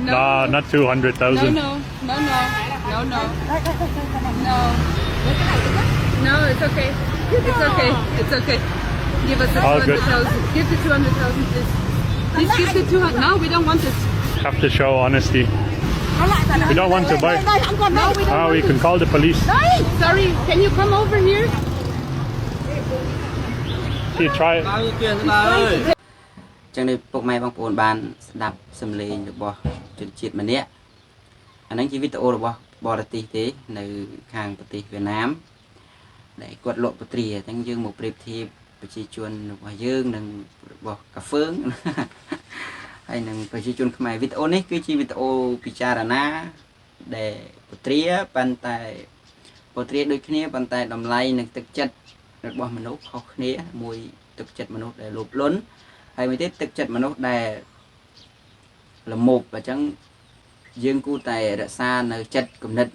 No. Nah, not 200,000. No. No, it's okay. It's okay. It's okay. Give us the All good. 200,000. Give the 200,000, please. Please give the 200. No, we don't want it. Have to show honesty. We don't want to buy. No, we don't want We it. can call the police. Sorry, can you come over here? See, try it. ចឹងនេះពុកម៉ែបងប្អូនបានស្ដាប់សំឡេងរបស់ជនជាតិម្នាក់អាហ្នឹងជាវីដេអូរបស់បរទេសទេនៅខាងប្រទេសវៀតណាមដែលគាត់លក់ពត្រាអញ្ចឹងយើងមកប្រៀបធៀបប្រជាជនរបស់យើងនិងរបស់កាហ្វឺងហើយនឹងប្រជាជនខ្មែរវីដេអូនេះគឺជាវីដេអូពិចារណាដែលពត្រាប៉ុន្តែពត្រាដូចគ្នាប៉ុន្តែតម្លៃនិងទឹកចិត្តរបស់មនុស្សខុសគ្នាមួយទឹកចិត្តមនុស្សដែលលោភលន់ហើយមួយទៀតទឹកចិត្តមនុស្សដែលល្មមអញ្ចឹងយើងគួរតែរក្សានៅចិត្តគំនិត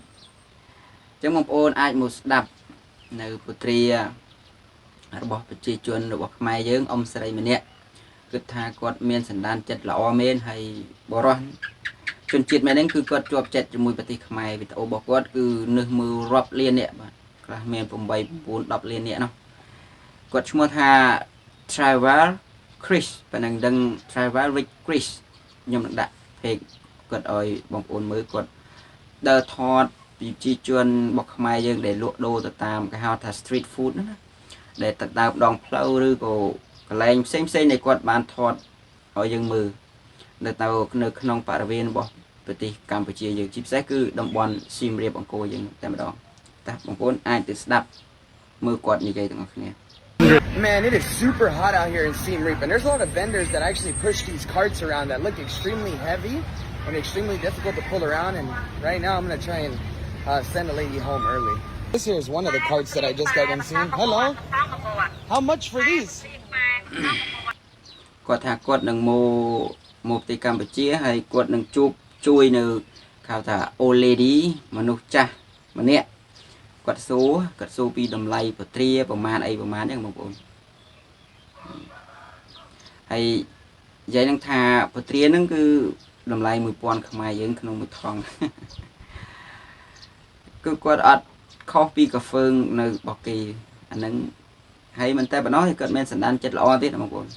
អញ្ចឹងបងប្អូនអាចមកស្ដាប់នៅពត្រារបស់ប្រជាជនរបស់ខ្មែរយើងអ៊ំស្រីម្នាក់គិតថាគាត់មានសន្តានចិត្តល្អមែនហើយបរោះជនជាតិមែនហ្នឹងគឺគាត់ជាប់ចិត្តជាមួយប្រទេសខ្មែរវីដេអូរបស់គាត់គឺនឹកមើលរាប់លានអ្នកបាទខ្លះមាន8 9 10លានអ្នកនោះគាត់ឈ្មោះថា Travel Chris ប៉ុណ្ណឹងដឹង Travel with Chris ខ្ញុំនឹងដាក់ page គាត់ឲ្យបងប្អូនមើលគាត់ដើរថតប្រជាជនរបស់ខ្មែរយើងដែលលក់ដូរទៅតាមគេហៅថា street food ណាដែលទៅដើរដងផ្លូវឬក៏កន្លែងផ្សេងនៃគាត់បានថតឲ្យយើងមើលនៅក្នុងបរិវេណរបស់ប្រទេសកម្ពុជាយើងជាពិសេសគឺតំបន់សៀមរាបអង្គរយើងតែម្ដងតែបងប្អូនអាចទៅស្ដាប់មើលគាត់និយាយទាំងអស់គ្នា Man, it is super hot out here in Siem Reap, and there's a lot of vendors that actually push these carts around that look extremely heavy and extremely difficult to pull around. And right now, I'm gonna try and send a lady home early. This here is one of the carts that I just got done seeing. Hello, how much for these? គាត់ថាគាត់នឹងមកប្រទេសកម្ពុជាហើយគាត់នឹងជួយនៅហៅថា old lady មនុស្សចាស់ម្នាក់គាត់សួរពីតម្លៃពត្រាប្រមាណអីប្រមាណហ្នឹងបងប្អូនហើយនិយាយនឹងថាពត្រាហ្នឹងគឺតម្លៃ 1000 ខ្មែរយើងក្នុងមួយថងគឺគាត់អត់ខុសពីកាហ្វឺនៅរបស់គេអាហ្នឹងហើយមិនតែប៉ុណ្ណោះគាត់មានសន្តានចិត្តល្អទៀតបងប្អូន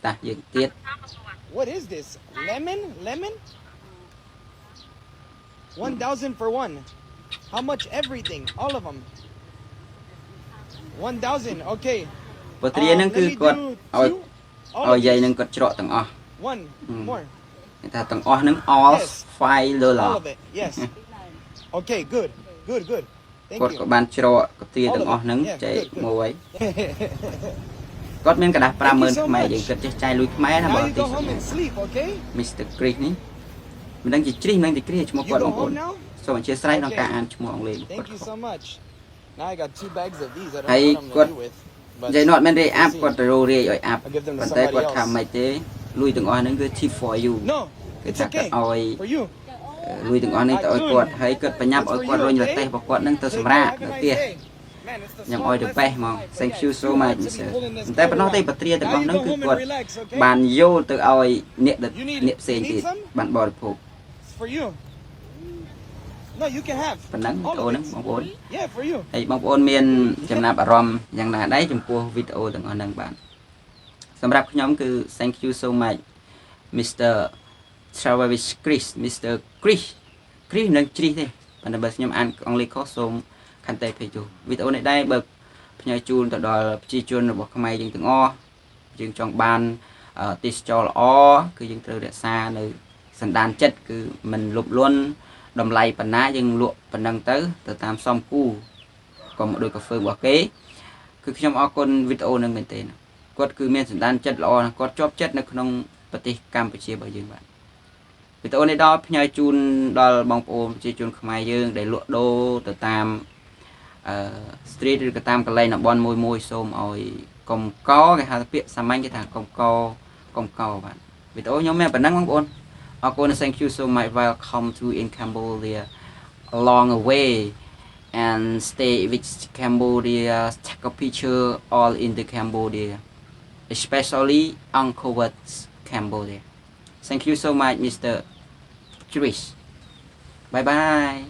តាយើងទៀត What is this? Lemon? 1,000 for one. How much everything? All of them. 1,000. Okay. ពត្រាហ្នឹងគឺគាត់ឲ្យយាយនឹងគាត់ច្រកទាំងអស់ One more. គេថាទាំងអស់ហ្នឹង all $5 All of it. Yes. Okay, good. Thank គាត់ you. ក៏បានច្រកពត្រាទាំងអស់ហ្នឹងចែកមួយគាត់មានกระดาษ 50,000 ខ្មែរយើងគិតចេះចាយលុយខ្មែរណាបង Now you go home and sleep, okay? Mr. Chris នេះមិនដឹងជាជ្រីមិនដឹងជាគ្រាឈ្មោះគាត់បងប្អូនសូមអញ្ជើញស្រ័យក្នុងការអានឈ្មោះអង់គ្លេសគាត់ Thank you so much. Now I got 2 bags of these. I don't ហើយ know what I'm គាត់ gonna do with. និយាយនោះអត់មែនរេអាប់គាត់ទៅរេឲ្យអាប់ I'll give them to ប៉ុន្តែគាត់ somebody ថា else. មិនទេលុយទាំងអស់ហ្នឹងគឺ tip for you No, គេ it's ថាគាត់ okay ឲ្យ for you. លុយទាំងអស់នេះទៅឲ្យគាត់ហើយគាត់បញ្ញាប់ឲ្យគាត់រុញរទេះរបស់គាត់ហ្នឹងទៅសម្រាប់នៅផ្ទះ Man, it's the ខ្ញុំឲ្យទៅបេះហ្មង Thank you so much តែប៉ុណ្ណោះទេពត្រាទាំងអស់ហ្នឹងគឺគាត់ relax, okay? បានយកទៅឲ្យអ្នកផ្សេងទៀតបានបរិភោគ It's for you. No, you can have. ប៉ុណ្ណឹងវីដេអូហ្នឹងបងប្អូន Yeah, for you. ហើយបងប្អូនមានចំណាប់អារម្មណ៍យ៉ាងណាដែរចំពោះវីដេអូទាំងអស់ហ្នឹងបាទសម្រាប់ខ្ញុំគឺ Thank you so much Mr. Travis Chris Mr. Chris នឹងជ្រីសទេប៉ុន្តែបើខ្ញុំអានអង់គ្លេសខុសសូមខន្តីភ័យទោសវីដេអូនេះដែរបើផ្ញើជូនទៅដល់ប្រជាជនរបស់ខ្មែរយើងទាំងអស់យើងចង់បានទេសចរល្អគឺយើងត្រូវរក្សានៅសន្តានចិត្តគឺមិនលុបលន់តម្លៃប៉ុណ្ណាយើងលក់ប៉ុណ្ណឹងទៅតាមសមគូក៏មកដូចកាហ្វឺរបស់គេគឺខ្ញុំអរគុណវីដេអូនឹងមែនទែនគាត់គឺមានសន្តានចិត្តល្អណាស់គាត់ជាប់ចិត្តនៅក្នុងប្រទេសកម្ពុជារបស់យើងបាទវីដេអូនេះដល់ផ្ញើជូនដល់បងប្អូនប្រជាជនខ្មែរយើងដែលលក់ដូរទៅតាមstreet ឬក៏តាមកន្លែងតំបន់មួយសូមឲ្យកុំកគេហៅថាពាក្យសាមញ្ញគេថាកុំកបាទវីដេអូខ្ញុំមានប៉ុណ្ណឹងបងប្អូនអរគុណ Thank you so much welcome to in Cambodia along the way and stay with Cambodia take a picture all in the Cambodia especially Angkor Wat Cambodia Thank you so much, Mr. Chris. Bye bye.